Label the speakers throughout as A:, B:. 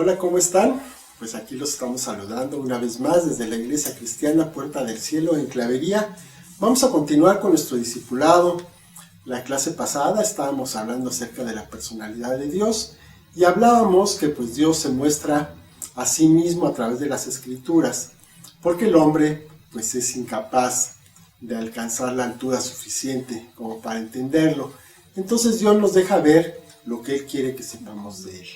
A: Hola, ¿cómo están? Pues aquí los estamos saludando una vez más desde la Iglesia Cristiana Puerta del Cielo en Clavería. Vamos a continuar con nuestro discipulado. La clase pasada estábamos hablando acerca de la personalidad de Dios y hablábamos que pues Dios se muestra a sí mismo a través de las Escrituras, porque el hombre pues es incapaz de alcanzar la altura suficiente como para entenderlo. Entonces Dios nos deja ver lo que Él quiere que sepamos de Él.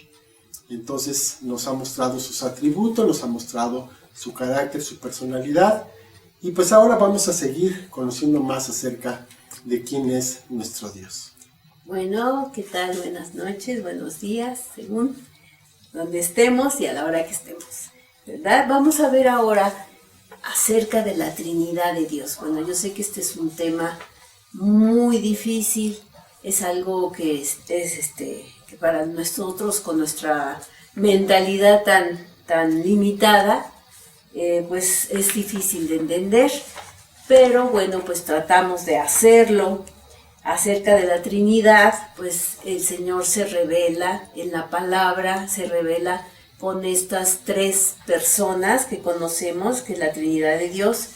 A: Entonces nos ha mostrado sus atributos, nos ha mostrado su carácter, su personalidad. Y pues ahora vamos a seguir conociendo más acerca de quién es nuestro Dios.
B: Bueno, ¿qué tal? Buenas noches, buenos días, según donde estemos y a la hora que estemos, ¿verdad? Vamos a ver ahora acerca de la Trinidad de Dios. Bueno, yo sé que este es un tema muy difícil, es algo que que para nosotros con nuestra mentalidad tan limitada, pues es difícil de entender, pero bueno, pues tratamos de hacerlo. Acerca de la Trinidad, pues el Señor se revela en la palabra, se revela con estas tres personas que conocemos, que la Trinidad de Dios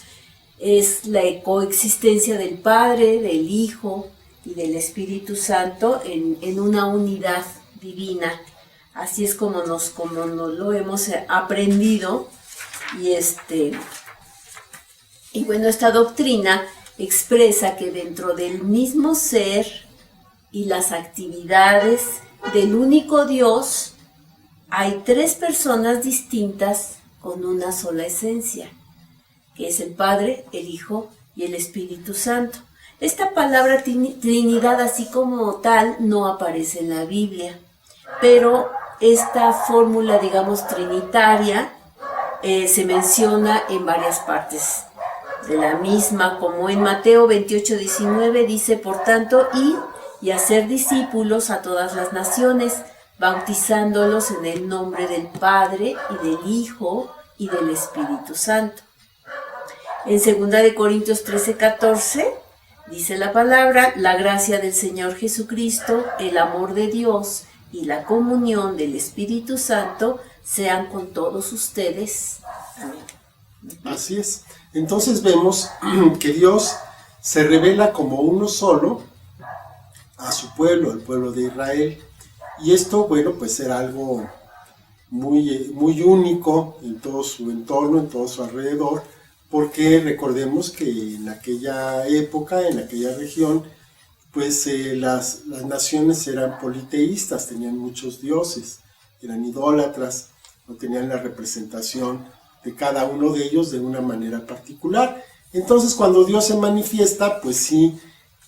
B: es la coexistencia del Padre, del Hijo y del Espíritu Santo en una unidad divina. Así es como nos lo hemos aprendido. Y bueno, esta doctrina expresa que dentro del mismo ser y las actividades del único Dios hay tres personas distintas con una sola esencia, que es el Padre, el Hijo y el Espíritu Santo. Esta palabra Trinidad así como tal no aparece en la Biblia, pero esta fórmula, digamos, trinitaria se menciona en varias partes de la misma, como en Mateo 28:19 dice: por tanto, id y hacer discípulos a todas las naciones, bautizándolos en el nombre del Padre y del Hijo y del Espíritu Santo. En 2 Corintios 13:14 dice la palabra: la gracia del Señor Jesucristo, el amor de Dios y la comunión del Espíritu Santo sean con todos ustedes. Amén.
A: Así es. Entonces vemos que Dios se revela como uno solo a su pueblo, el pueblo de Israel. Y esto, bueno, pues era algo muy único en todo su entorno, en todo su alrededor, porque recordemos que en aquella época, en aquella región, pues las naciones eran politeístas, tenían muchos dioses, eran idólatras, no tenían la representación de cada uno de ellos de una manera particular. Entonces cuando Dios se manifiesta, pues sí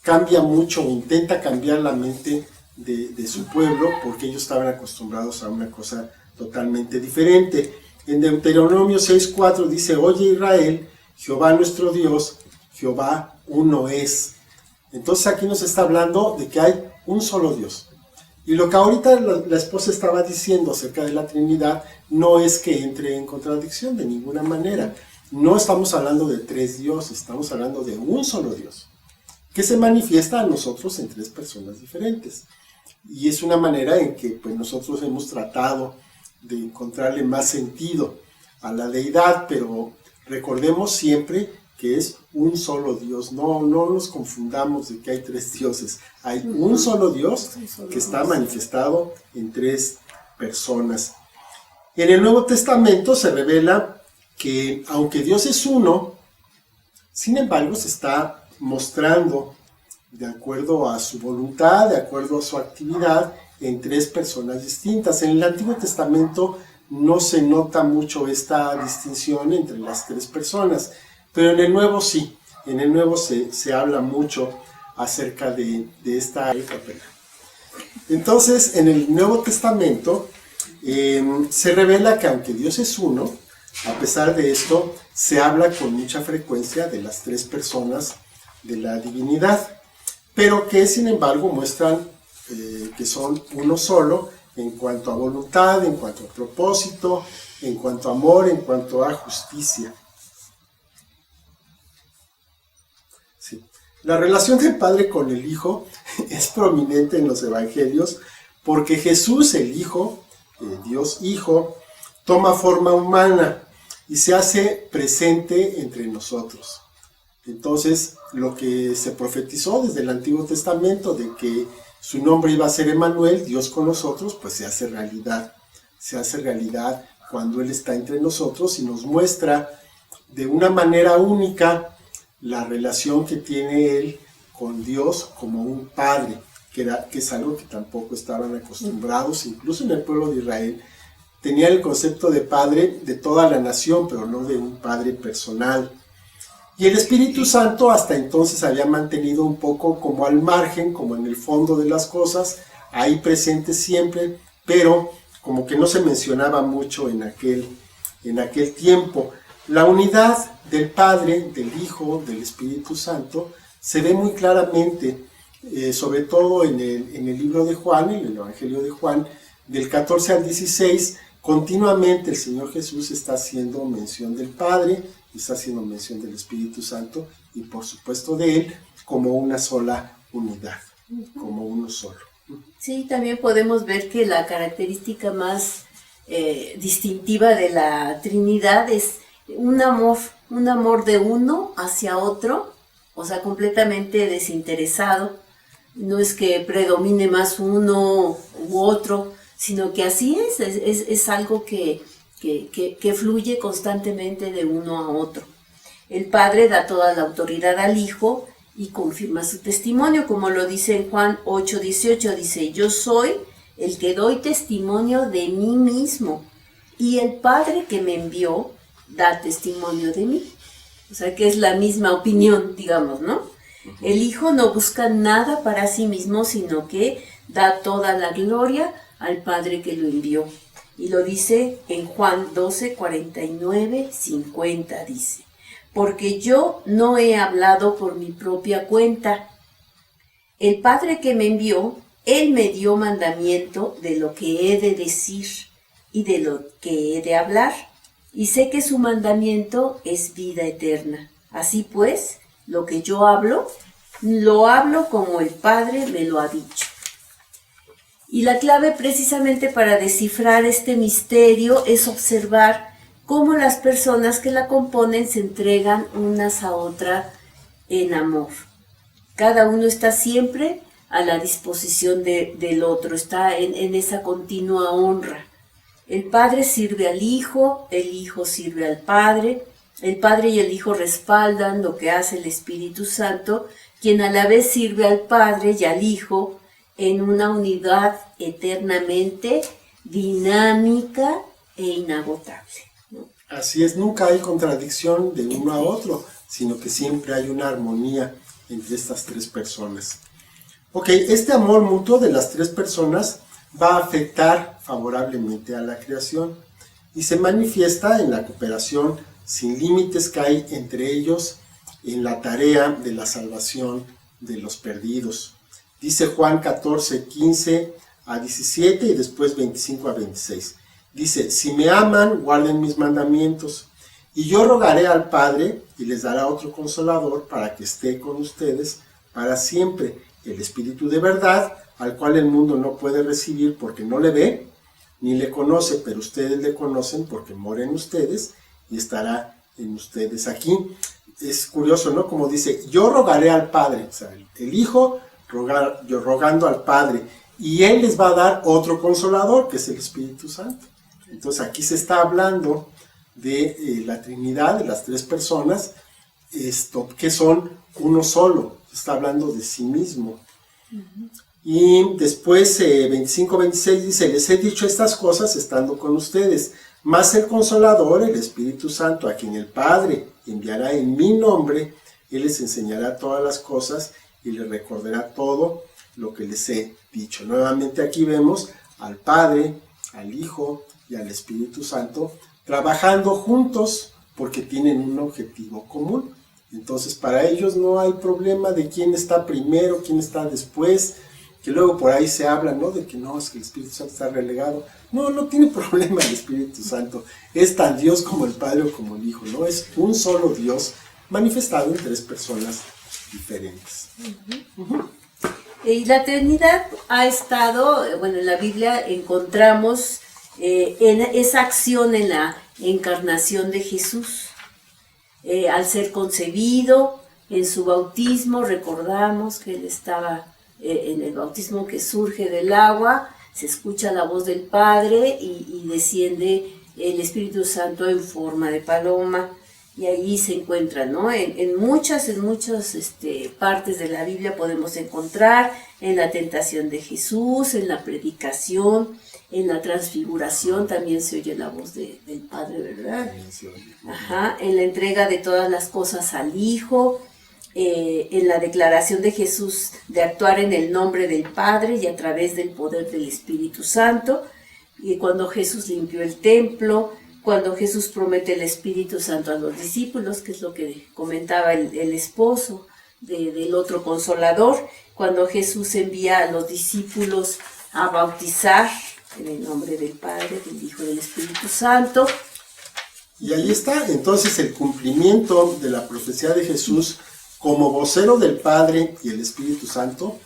A: cambia mucho, intenta cambiar la mente de su pueblo, porque ellos estaban acostumbrados a una cosa totalmente diferente. En Deuteronomio 6:4 dice: oye Israel, Jehová nuestro Dios, Jehová uno es. Entonces aquí nos está hablando de que hay un solo Dios. Y lo que ahorita la esposa estaba diciendo acerca de la Trinidad no es que entre en contradicción de ninguna manera. No estamos hablando de tres dioses, estamos hablando de un solo Dios, que se manifiesta a nosotros en tres personas diferentes. Y es una manera en que pues, nosotros hemos tratado de encontrarle más sentido a la deidad, pero recordemos siempre que es un solo Dios. No nos confundamos de que hay tres dioses. Hay un solo Dios que está manifestado en tres personas. En el Nuevo Testamento se revela que aunque Dios es uno, sin embargo se está mostrando de acuerdo a su voluntad, de acuerdo a su actividad, en tres personas distintas. En el Antiguo Testamento no se nota mucho esta distinción entre las tres personas, pero en el Nuevo sí. En el Nuevo se habla mucho acerca de esta capela. Entonces, en el Nuevo Testamento se revela que aunque Dios es uno, a pesar de esto, se habla con mucha frecuencia de las tres personas de la divinidad, pero que sin embargo muestran que son uno solo en cuanto a voluntad, en cuanto a propósito, en cuanto a amor, en cuanto a justicia. Sí. La relación del Padre con el Hijo es prominente en los Evangelios porque Jesús, el Hijo, Dios Hijo, toma forma humana y se hace presente entre nosotros. Entonces, lo que se profetizó desde el Antiguo Testamento de que su nombre iba a ser Emmanuel, Dios con nosotros, pues se hace realidad. Se hace realidad cuando Él está entre nosotros y nos muestra de una manera única la relación que tiene Él con Dios como un padre, que es algo que tampoco estaban acostumbrados, incluso en el pueblo de Israel. Tenía el concepto de padre de toda la nación, pero no de un padre personal. Y el Espíritu Santo hasta entonces había mantenido un poco como al margen, como en el fondo de las cosas, ahí presente siempre, pero como que no se mencionaba mucho en aquel tiempo. La unidad del Padre, del Hijo, del Espíritu Santo, se ve muy claramente, sobre todo en el libro de Juan, en el Evangelio de Juan, del 14 al 16, continuamente el Señor Jesús está haciendo mención del Padre, está haciendo mención del Espíritu Santo y por supuesto de Él como una sola unidad, como uno solo.
B: Sí, también podemos ver que la característica más distintiva de la Trinidad es un amor de uno hacia otro, o sea, completamente desinteresado. No es que predomine más uno u otro, sino que así es algo que fluye constantemente de uno a otro. El Padre da toda la autoridad al Hijo y confirma su testimonio, como lo dice en Juan 8:18, dice: yo soy el que doy testimonio de mí mismo, y el Padre que me envió da testimonio de mí. O sea que es la misma opinión, digamos, ¿no? El Hijo no busca nada para sí mismo, sino que da toda la gloria al Padre que lo envió. Y lo dice en Juan 12:49-50, dice: porque yo no he hablado por mi propia cuenta. El Padre que me envió, Él me dio mandamiento de lo que he de decir y de lo que he de hablar. Y sé que su mandamiento es vida eterna. Así pues, lo que yo hablo, lo hablo como el Padre me lo ha dicho. Y la clave precisamente para descifrar este misterio es observar cómo las personas que la componen se entregan unas a otras en amor. Cada uno está siempre a la disposición del otro, está en esa continua honra. El Padre sirve al Hijo, el Hijo sirve al Padre, el Padre y el Hijo respaldan lo que hace el Espíritu Santo, quien a la vez sirve al Padre y al Hijo en una unidad eternamente dinámica e inagotable.
A: Así es, nunca hay contradicción de uno a otro, sino que siempre hay una armonía entre estas tres personas. Ok, este amor mutuo de las tres personas va a afectar favorablemente a la creación y se manifiesta en la cooperación sin límites que hay entre ellos en la tarea de la salvación de los perdidos. Dice Juan 14:15-17 y después 25-26. Dice: si me aman, guarden mis mandamientos, y yo rogaré al Padre, y les dará otro consolador para que esté con ustedes para siempre, el Espíritu de verdad, al cual el mundo no puede recibir porque no le ve, ni le conoce, pero ustedes le conocen porque mora en ustedes y estará en ustedes. Aquí es curioso, ¿no? Como dice: yo rogaré al Padre, o sea, el Hijo rogando al Padre, y Él les va a dar otro consolador, que es el Espíritu Santo. Entonces aquí se está hablando de la Trinidad, de las tres personas, que son uno solo, se está hablando de sí mismo. Y después 25-26 dice: les he dicho estas cosas estando con ustedes, mas el Consolador, el Espíritu Santo, a quien el Padre enviará en mi nombre, Él les enseñará todas las cosas y les recordará todo lo que les he dicho. Nuevamente aquí vemos al Padre, al Hijo y al Espíritu Santo trabajando juntos porque tienen un objetivo común. Entonces para ellos no hay problema de quién está primero, quién está después, que luego por ahí se habla, ¿no? De que no, es que el Espíritu Santo está relegado. No, no tiene problema el Espíritu Santo. Es tan Dios como el Padre o como el Hijo, ¿no? Es un solo Dios manifestado en tres personas diferentes.
B: Y la Trinidad ha estado, bueno, en la Biblia encontramos en esa acción en la encarnación de Jesús. Al ser concebido, en su bautismo, recordamos que él estaba en el bautismo que surge del agua, se escucha la voz del Padre y desciende el Espíritu Santo en forma de paloma, y allí se encuentra, ¿no? En muchas partes de la Biblia podemos encontrar, en la tentación de Jesús, en la predicación, en la transfiguración también se oye la voz del Padre, ¿verdad? Ajá, en la entrega de todas las cosas al Hijo, en la declaración de Jesús de actuar en el nombre del Padre y a través del poder del Espíritu Santo, y cuando Jesús limpió el templo, cuando Jesús promete el Espíritu Santo a los discípulos, que es lo que comentaba el esposo del otro consolador, cuando Jesús envía a los discípulos a bautizar en el nombre del Padre, del Hijo y del Espíritu Santo.
A: Y ahí está entonces el cumplimiento de la profecía de Jesús como vocero del Padre y el Espíritu Santo,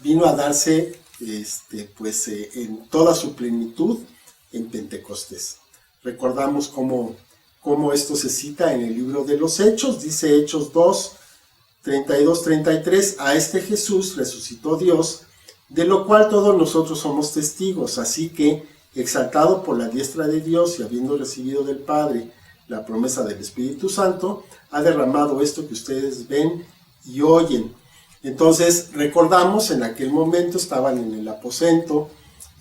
A: vino a darse en toda su plenitud en Pentecostés. Recordamos cómo esto se cita en el libro de los Hechos, dice Hechos 2, 32-33, a este Jesús resucitó Dios, de lo cual todos nosotros somos testigos, así que, exaltado por la diestra de Dios y habiendo recibido del Padre la promesa del Espíritu Santo, ha derramado esto que ustedes ven y oyen. Entonces, recordamos, en aquel momento estaban en el aposento,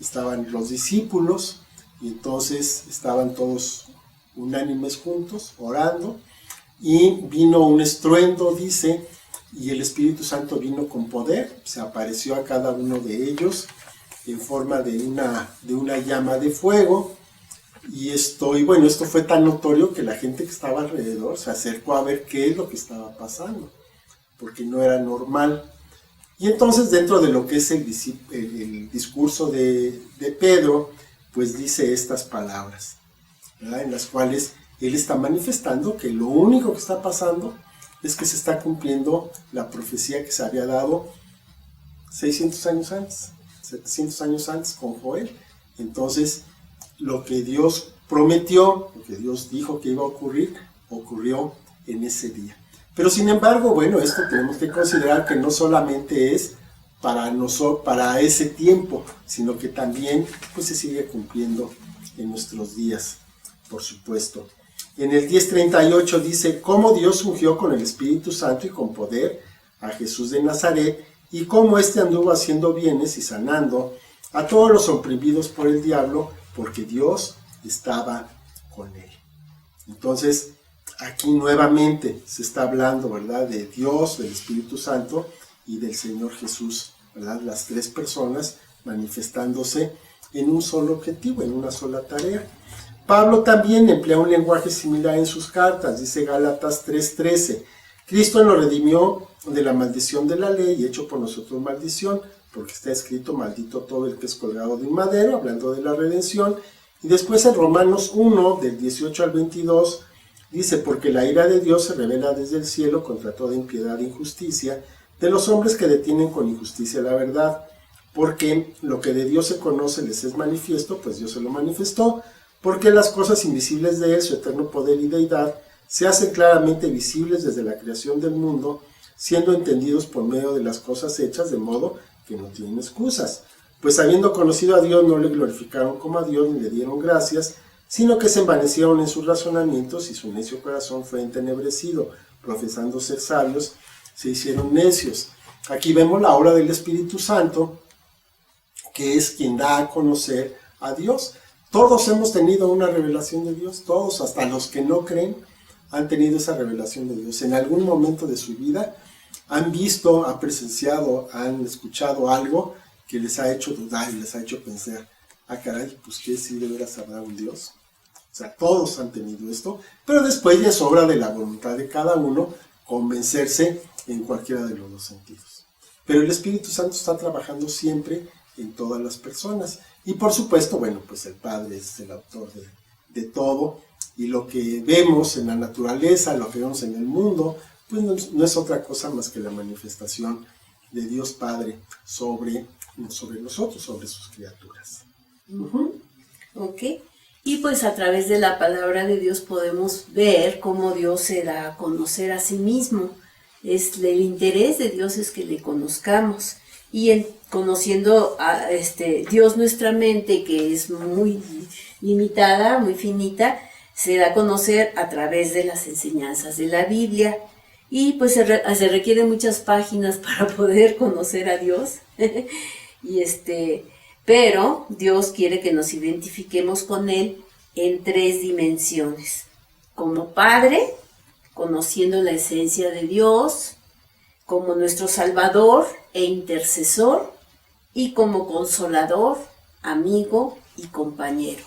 A: estaban los discípulos, y entonces estaban todos unánimes juntos, orando, y vino un estruendo, dice, y el Espíritu Santo vino con poder, se apareció a cada uno de ellos en forma de una llama de fuego, y esto fue tan notorio que la gente que estaba alrededor se acercó a ver qué es lo que estaba pasando, porque no era normal. Y entonces, dentro de lo que es el discurso de Pedro, pues dice estas palabras, ¿verdad?, en las cuales él está manifestando que lo único que está pasando es que se está cumpliendo la profecía que se había dado 600 años antes, 700 años antes con Joel. Entonces, lo que Dios prometió, lo que Dios dijo que iba a ocurrir, ocurrió en ese día. Pero sin embargo, bueno, esto tenemos que considerar que no solamente es para ese tiempo, sino que también pues se sigue cumpliendo en nuestros días, por supuesto. En el 10:38 dice, cómo Dios ungió con el Espíritu Santo y con poder a Jesús de Nazaret, y cómo éste anduvo haciendo bienes y sanando a todos los oprimidos por el diablo, porque Dios estaba con él. Entonces, aquí nuevamente se está hablando, ¿verdad?, de Dios, del Espíritu Santo y del Señor Jesús, ¿verdad?, las tres personas manifestándose en un solo objetivo, en una sola tarea. Pablo también emplea un lenguaje similar en sus cartas, dice Gálatas 3:13, Cristo nos redimió de la maldición de la ley y hecho por nosotros maldición, porque está escrito, maldito todo el que es colgado de un madero, hablando de la redención. Y después en Romanos 1, del 18 al 22, dice, porque la ira de Dios se revela desde el cielo contra toda impiedad e injusticia de los hombres que detienen con injusticia la verdad, porque lo que de Dios se conoce les es manifiesto, pues Dios se lo manifestó, porque las cosas invisibles de él, su eterno poder y deidad, se hacen claramente visibles desde la creación del mundo, siendo entendidos por medio de las cosas hechas, de modo que no tienen excusas. Pues habiendo conocido a Dios, no le glorificaron como a Dios, ni le dieron gracias, sino que se envanecieron en sus razonamientos, y su necio corazón fue entenebrecido, profesando ser sabios, se hicieron necios. Aquí vemos la obra del Espíritu Santo, que es quien da a conocer a Dios. Todos hemos tenido una revelación de Dios, todos, hasta los que no creen, han tenido esa revelación de Dios. En algún momento de su vida han visto, han presenciado, han escuchado algo que les ha hecho dudar y les ha hecho pensar, caray, pues ¿qué si de veras habrá un Dios? O sea, todos han tenido esto, pero después ya es obra de la voluntad de cada uno convencerse en cualquiera de los dos sentidos. Pero el Espíritu Santo está trabajando siempre en todas las personas. Y por supuesto, bueno, pues el Padre es el autor de todo, y lo que vemos en la naturaleza, lo que vemos en el mundo, pues no es otra cosa más que la manifestación de Dios Padre sobre nosotros, sobre sus criaturas.
B: ¿ok? Y pues a través de la palabra de Dios podemos ver cómo Dios se da a conocer a sí mismo. El interés de Dios es que le conozcamos. Y conociendo a Dios, nuestra mente, que es muy limitada, muy finita, se da a conocer a través de las enseñanzas de la Biblia. Y pues se requieren muchas páginas para poder conocer a Dios. Pero Dios quiere que nos identifiquemos con Él en 3 dimensiones. Como Padre, conociendo la esencia de Dios, como nuestro Salvador e intercesor, y como Consolador, amigo y compañero.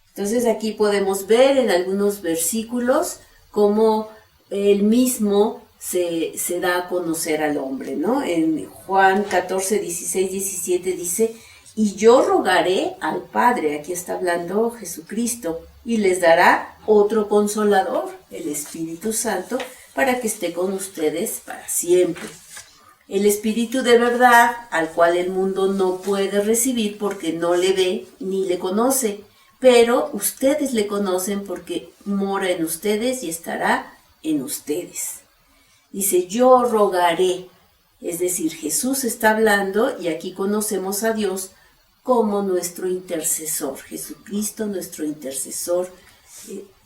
B: Entonces aquí podemos ver en algunos versículos cómo Él mismo se da a conocer al hombre, ¿no? En Juan 14, 16, 17 dice: y yo rogaré al Padre, aquí está hablando Jesucristo, y les dará otro Consolador, el Espíritu Santo, para que esté con ustedes para siempre. El Espíritu de verdad, al cual el mundo no puede recibir porque no le ve ni le conoce, pero ustedes le conocen porque mora en ustedes y estará en ustedes. Dice, yo rogaré, es decir, Jesús está hablando y aquí conocemos a Dios como nuestro intercesor, Jesucristo nuestro intercesor.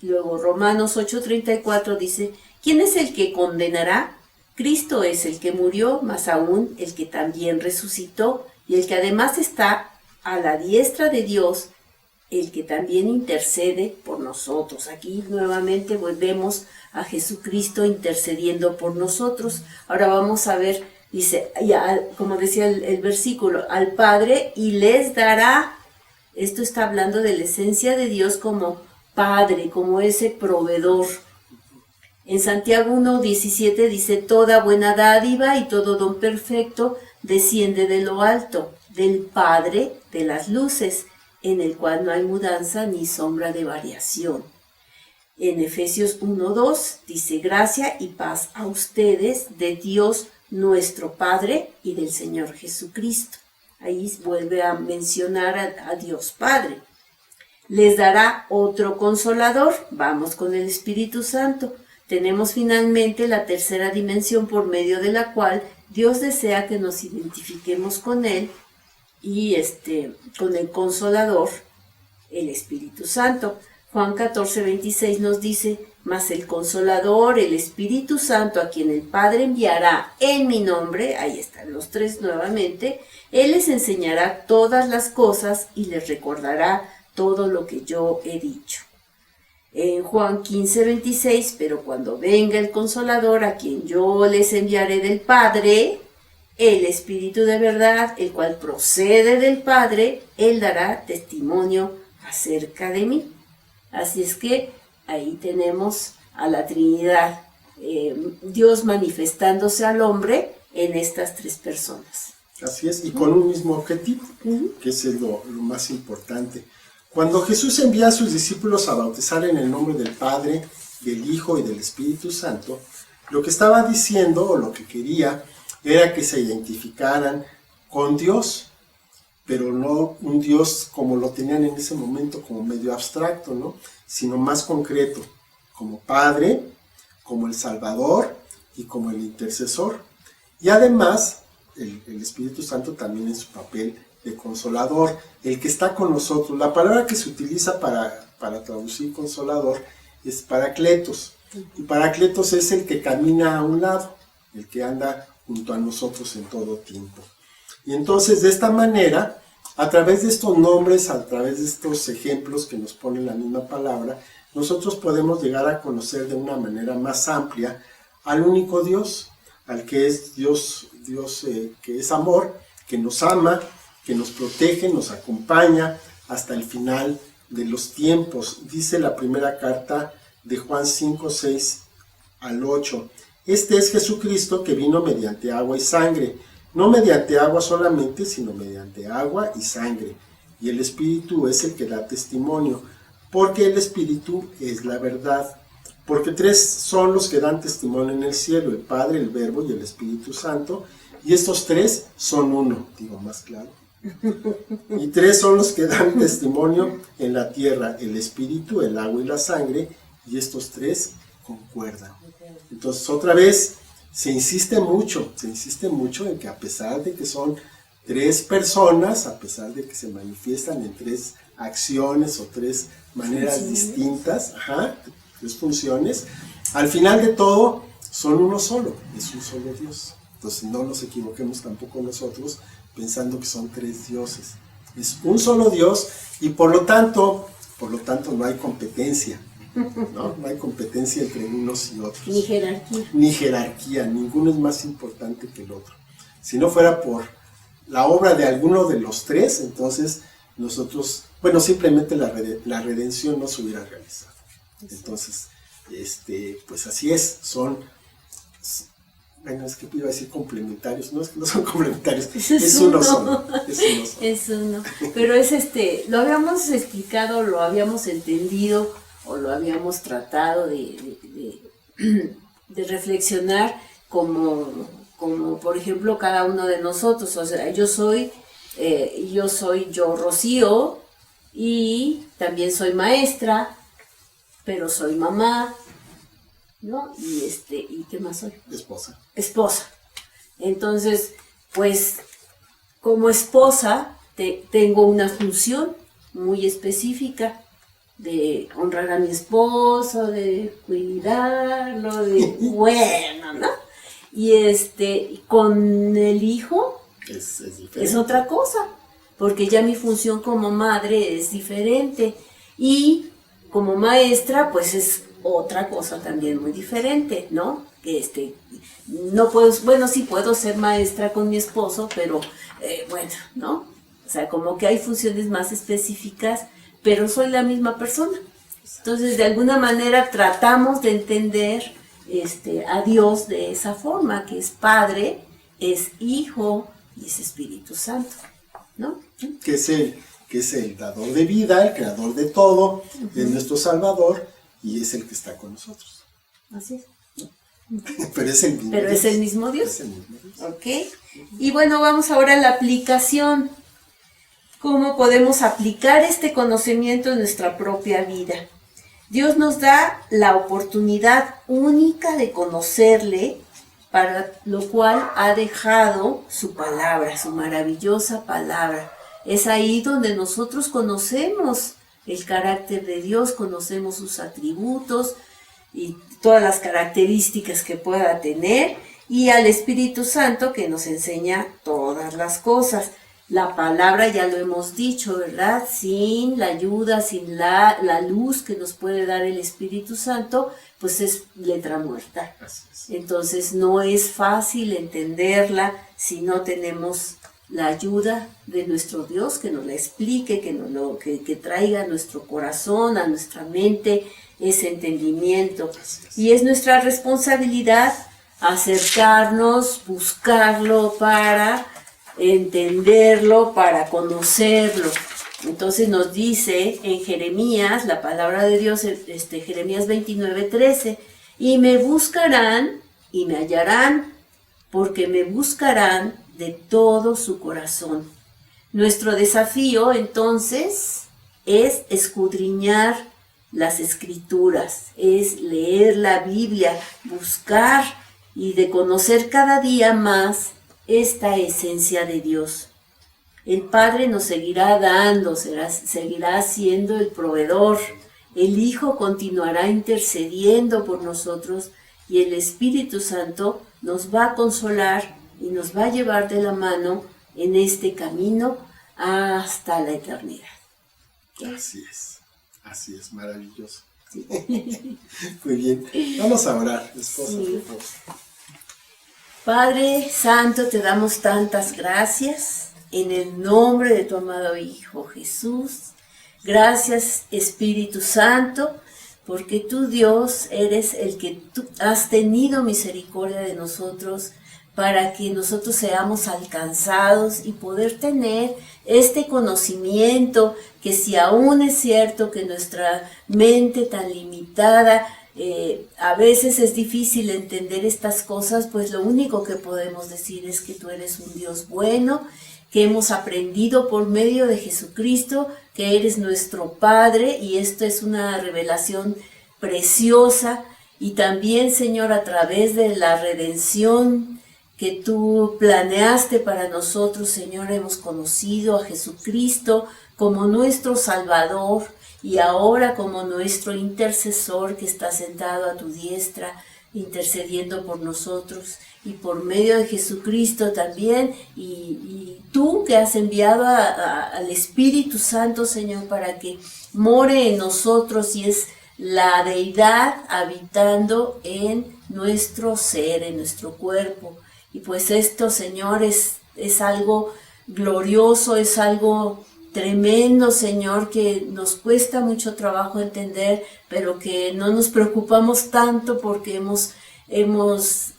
B: Luego Romanos 8:34 dice, ¿quién es el que condenará? Cristo es el que murió, más aún el que también resucitó y el que además está a la diestra de Dios, el que también intercede por nosotros. Aquí nuevamente volvemos a Jesucristo intercediendo por nosotros. Ahora vamos a ver, dice, ya, como decía el versículo, al Padre y les dará. Esto está hablando de la esencia de Dios como Padre, como ese proveedor. En Santiago 1:17 dice, toda buena dádiva y todo don perfecto desciende de lo alto, del Padre de las luces, en el cual no hay mudanza ni sombra de variación. En Efesios 1:2 dice, gracia y paz a ustedes de Dios nuestro Padre y del Señor Jesucristo. Ahí vuelve a mencionar a Dios Padre. Les dará otro Consolador. Vamos con el Espíritu Santo. Tenemos finalmente la tercera dimensión por medio de la cual Dios desea que nos identifiquemos con Él y con el Consolador, el Espíritu Santo. Juan 14:26 nos dice, mas el Consolador, el Espíritu Santo, a quien el Padre enviará en mi nombre, ahí están los 3 nuevamente, Él les enseñará todas las cosas y les recordará todo lo que yo he dicho. En Juan 15:26, pero cuando venga el Consolador, a quien yo les enviaré del Padre, el Espíritu de verdad, el cual procede del Padre, Él dará testimonio acerca de mí. Así es que ahí tenemos a la Trinidad, Dios manifestándose al hombre en estas 3 personas.
A: Así es, y con un mismo objetivo, que es lo más importante. Cuando Jesús envía a sus discípulos a bautizar en el nombre del Padre, del Hijo y del Espíritu Santo, lo que estaba diciendo o lo que quería era que se identificaran con Dios, pero no un Dios como lo tenían en ese momento, como medio abstracto, ¿no? Sino más concreto, como Padre, como el Salvador y como el intercesor. Y además, el Espíritu Santo también en su papel de Consolador, el que está con nosotros. La palabra que se utiliza para traducir Consolador es Paracletos. Y Paracletos es el que camina a un lado, el que anda junto a nosotros en todo tiempo. Y entonces, de esta manera, a través de estos nombres, a través de estos ejemplos que nos pone la misma palabra, nosotros podemos llegar a conocer de una manera más amplia al único Dios, al que es Dios que es amor, que nos ama, que nos protege, nos acompaña hasta el final de los tiempos. Dice la primera carta de Juan 5:6 al 8. Este es Jesucristo que vino mediante agua y sangre, no mediante agua solamente, sino mediante agua y sangre. Y el Espíritu es el que da testimonio, porque el Espíritu es la verdad. Porque 3 son los que dan testimonio en el cielo, el Padre, el Verbo y el Espíritu Santo, y estos 3 son uno, digo más claro. Y 3 son los que dan testimonio en la tierra, el espíritu, el agua y la sangre, y estos 3 concuerdan. Entonces otra vez se insiste mucho en que a pesar de que son 3 personas, a pesar de que se manifiestan en 3 acciones o 3 maneras distintas, 3 funciones, al final de todo son uno solo, es un solo Dios. Entonces no nos equivoquemos tampoco nosotros pensando que son 3 dioses. Es un solo Dios y por lo tanto no hay competencia. No hay competencia entre unos y otros. Ni jerarquía, ninguno es más importante que el otro. Si no fuera por la obra de alguno de los 3, entonces nosotros, simplemente la redención no se hubiera realizado. Entonces, pues así es, es que iba a decir complementarios, no es que no son complementarios, es uno solo.
B: Es uno, pero lo habíamos explicado, lo habíamos entendido, o lo habíamos tratado de reflexionar como por ejemplo cada uno de nosotros. O sea, yo soy yo Rocío, y también soy maestra, pero soy mamá, ¿no? ¿Y qué más soy? Esposa. Entonces, pues, como esposa, tengo una función muy específica de honrar a mi esposo, de cuidarlo, ¿no? Y con el hijo es otra cosa, porque ya mi función como madre es diferente, y como maestra, pues es otra cosa también muy diferente, ¿no? No puedo, sí puedo ser maestra con mi esposo, pero ¿no? O sea, como que hay funciones más específicas, pero soy la misma persona. Entonces, de alguna manera tratamos de entender a Dios de esa forma, que es Padre, es Hijo y es Espíritu Santo, ¿no?
A: Que es el dador de vida, el creador de todo, es nuestro Salvador y es el que está con nosotros.
B: Así es.
A: Pero es el mismo Dios.
B: Es el mismo Dios. Ok. Y bueno, vamos ahora a la aplicación. ¿Cómo podemos aplicar este conocimiento en nuestra propia vida? Dios nos da la oportunidad única de conocerle, para lo cual ha dejado su palabra, su maravillosa palabra. Es ahí donde nosotros conocemos el carácter de Dios, conocemos sus atributos y todas las características que pueda tener, y al Espíritu Santo que nos enseña todas las cosas. La palabra ya lo hemos dicho, ¿verdad? Sin la ayuda, sin la luz que nos puede dar el Espíritu Santo, pues es letra muerta. Entonces no es fácil entenderla si no tenemos la ayuda de nuestro Dios, que nos la explique, que traiga a nuestro corazón, a nuestra mente, ese entendimiento. Y es nuestra responsabilidad acercarnos, buscarlo para entenderlo, para conocerlo. Entonces nos dice en Jeremías, la palabra de Dios, Jeremías 29:13, y me buscarán y me hallarán, porque me buscarán de todo su corazón. Nuestro desafío entonces es escudriñar las Escrituras, es leer la Biblia, buscar y de conocer cada día más esta esencia de Dios. El Padre nos seguirá dando, seguirá siendo el proveedor. El Hijo continuará intercediendo por nosotros y el Espíritu Santo nos va a consolar y nos va a llevar de la mano en este camino hasta la eternidad.
A: Así es, maravilloso. Sí. Muy bien, vamos a orar, esposa. Sí.
B: Padre Santo, te damos tantas gracias en el nombre de tu amado Hijo Jesús. Gracias, Espíritu Santo, porque tú, Dios, eres el que tú has tenido misericordia de nosotros para que nosotros seamos alcanzados y poder tener este conocimiento, que si aún es cierto que nuestra mente tan limitada a veces es difícil entender estas cosas, pues lo único que podemos decir es que tú eres un Dios bueno, que hemos aprendido por medio de Jesucristo, que eres nuestro Padre, y esto es una revelación preciosa. Y también, Señor, a través de la redención que tú planeaste para nosotros, Señor, hemos conocido a Jesucristo como nuestro Salvador y ahora como nuestro intercesor que está sentado a tu diestra, intercediendo por nosotros, y por medio de Jesucristo también, y tú que has enviado al Espíritu Santo, Señor, para que more en nosotros, y es la deidad habitando en nuestro ser, en nuestro cuerpo. Y pues esto, Señor, es algo glorioso, es algo tremendo, Señor, que nos cuesta mucho trabajo entender, pero que no nos preocupamos tanto porque hemos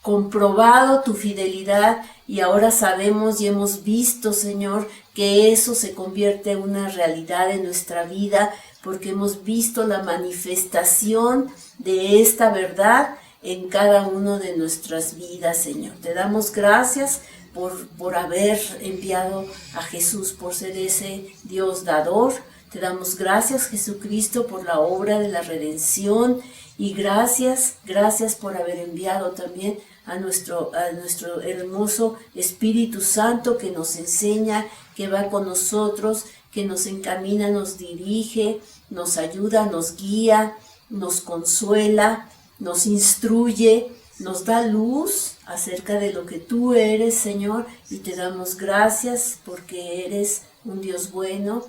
B: comprobado tu fidelidad, y ahora sabemos y hemos visto, Señor, que eso se convierte en una realidad en nuestra vida, porque hemos visto la manifestación de esta verdad en cada uno de nuestras vidas, Señor. Te damos gracias por haber enviado a Jesús, por ser ese Dios dador. Te damos gracias, Jesucristo, por la obra de la redención, y gracias por haber enviado también a nuestro hermoso Espíritu Santo, que nos enseña, que va con nosotros, que nos encamina, nos dirige, nos ayuda, nos guía, nos consuela, nos instruye, nos da luz acerca de lo que tú eres, Señor, y te damos gracias porque eres un Dios bueno.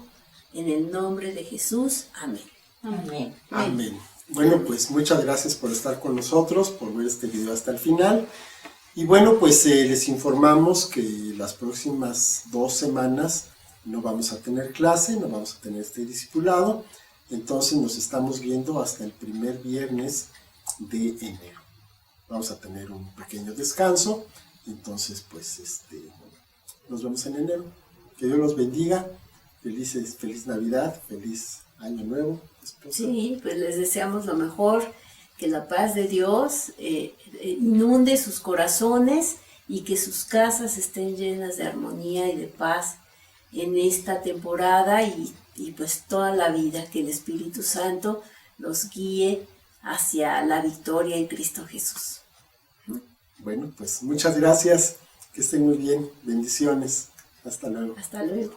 B: En el nombre de Jesús, amén.
C: Amén.
A: Amén. Bueno, pues muchas gracias por estar con nosotros, por ver este video hasta el final. Y bueno, pues les informamos que las próximas 2 semanas no vamos a tener clase, no vamos a tener este discipulado. Entonces nos estamos viendo hasta el primer viernes de enero. Vamos a tener un pequeño descanso. Entonces, pues nos vemos en enero. Que Dios los bendiga. Feliz Navidad, feliz Año Nuevo. Esposa.
B: Sí, pues les deseamos lo mejor, que la paz de Dios inunde sus corazones y que sus casas estén llenas de armonía y de paz en esta temporada y pues toda la vida, que el Espíritu Santo los guíe hacia la victoria en Cristo Jesús.
A: Bueno, pues muchas gracias, que estén muy bien, bendiciones, hasta luego.
B: Hasta luego.